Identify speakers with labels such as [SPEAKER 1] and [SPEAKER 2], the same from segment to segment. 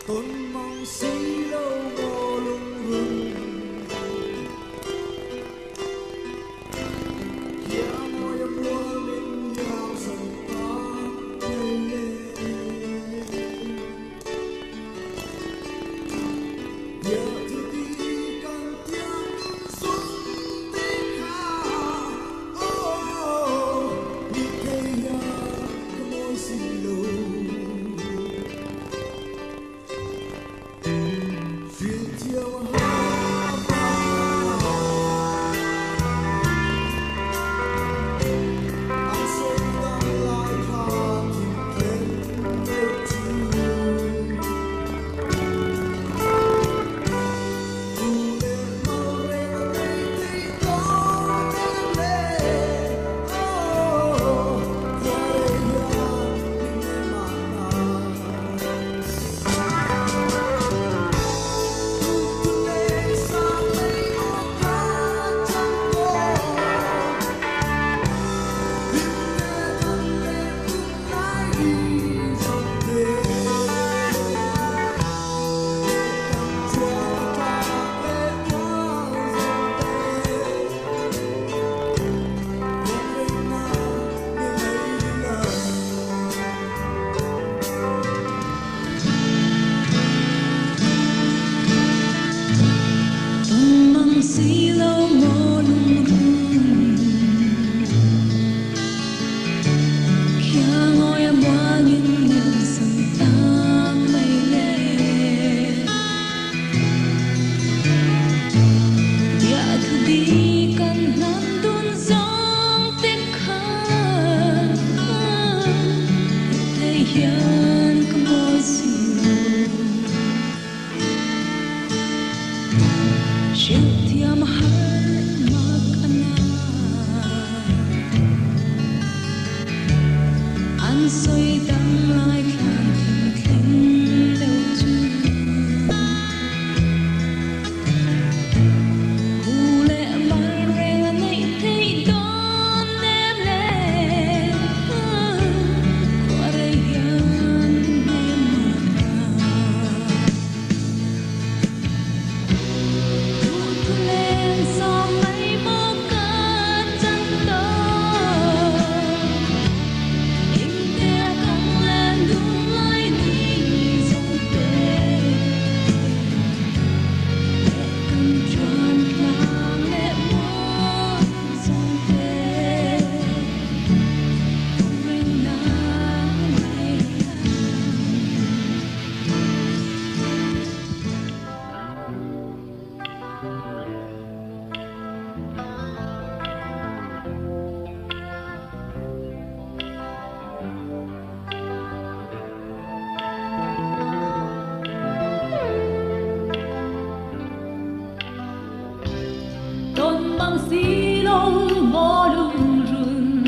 [SPEAKER 1] Tuần mong xí lâu ngô lung rừng kia ngồi mùa mình nhau dần ta giờ thứ đi cần tiếng súng tiếng hà đi cây nhà có môi xinh lâu
[SPEAKER 2] xí lâu ngô lung rừng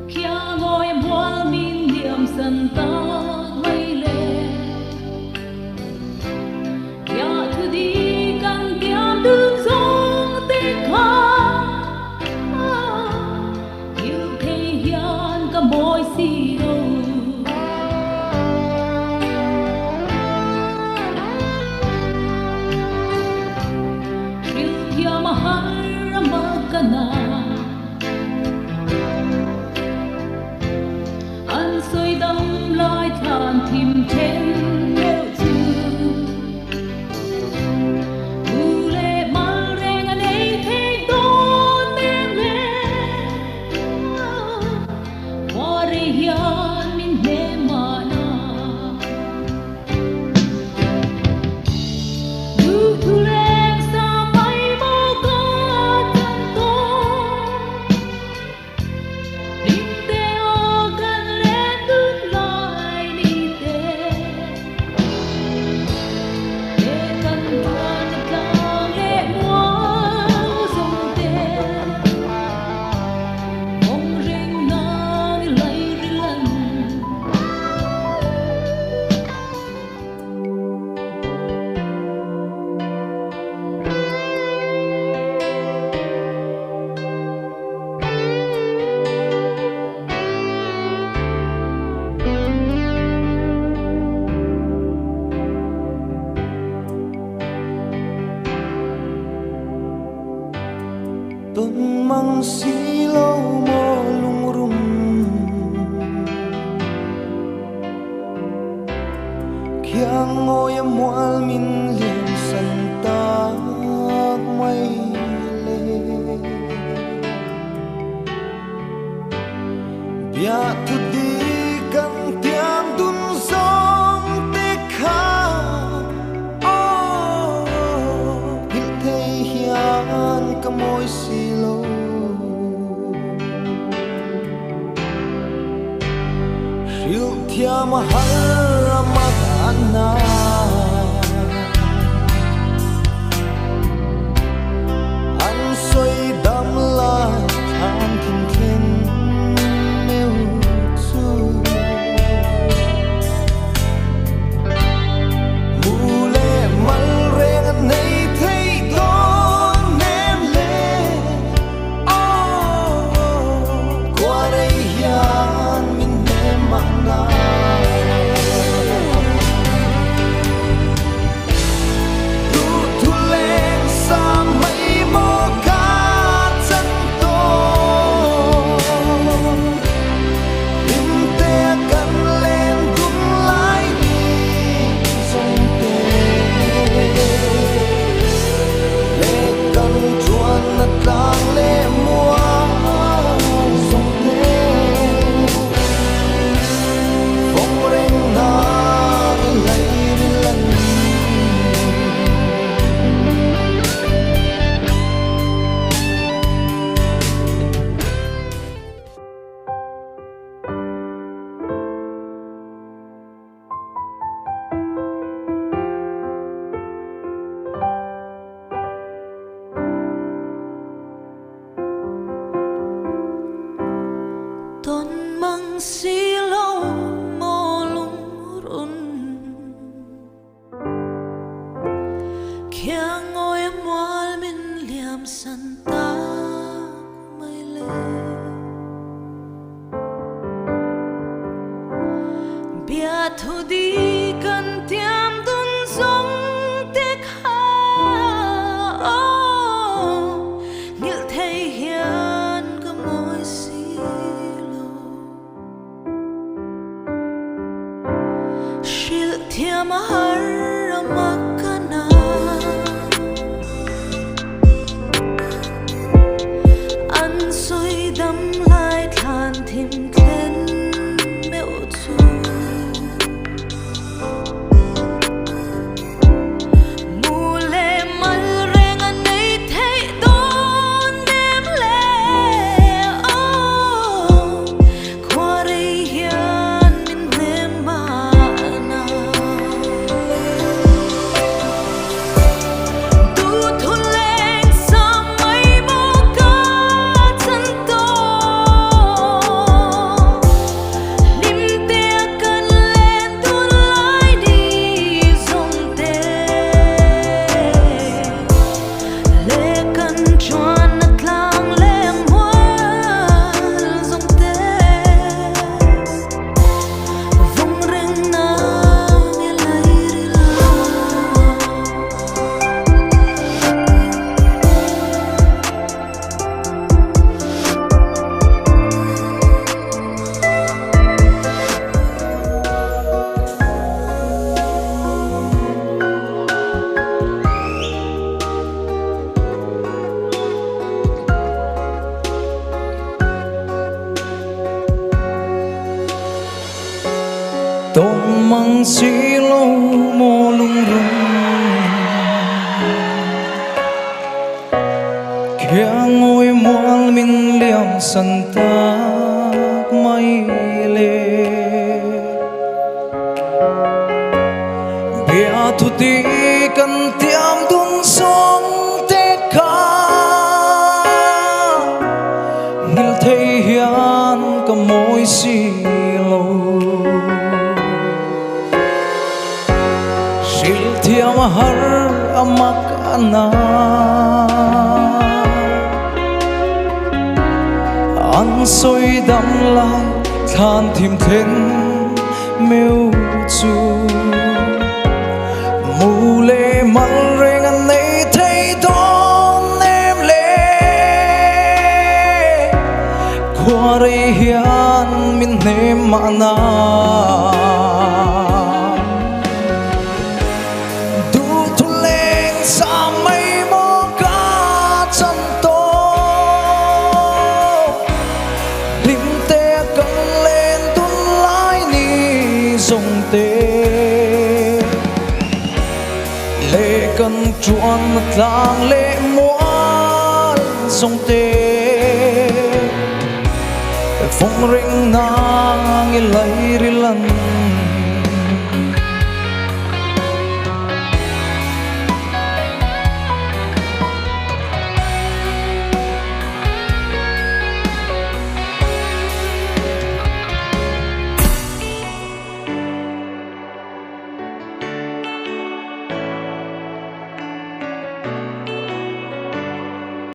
[SPEAKER 2] kia ngồi hoa min niệm dần ta mây lệ kia thứ đi càng tiêm đường dòng tích hoa yêu thể hiện cả môi xí lâu anh soi đắm lại thả
[SPEAKER 1] bia thu đi kan tiang dun song te kha hil thei hian ka moi si lo hil thiam har amadana an soi dam la tham thinh khen meu chu mule mal reng nei thei don nem le qua đây hian min nem mana tu thu lên sa mây mô ca chân to lim te kan lên tung lại đi sông te lệ kan chuan na tlang lệ mua sông te phong reng na lấy lần
[SPEAKER 2] Ton mang silaw mo lungron Kaya ngồi mual min liam santa may le Bia thu di kan tiam dun song te kha Ngil thei hian ka moi silo Shil thiam har amakana An soi dam lai than thim khen meu chu Mule mal reng an nei thei don nem le Qua đây hian min nem mana Tu thu lên sa mây mô ca chân to Lim te kan lên tuôn lại đi dòng te Lệ kan chuan na tlang lệ mual dòng te Vong reng na nghe lai ri la
[SPEAKER 1] Tôm mang xí lâu mô lung rung Kia ngồi mual min liam san tak mai le Bia thu ti kan tiam dun song te kha Ngil thei hian ka moi si lo Shil thiam har amakana An soi dam lai than thim khen meu chu Mule mal reng an nei thei don em le Qua đây hian min nem mana Du thu lên sa mây mô ca chân to Lim te kan
[SPEAKER 3] sông tê lệ cần chuan tlang lệ mual sông tê phong ring nang lấy ri lan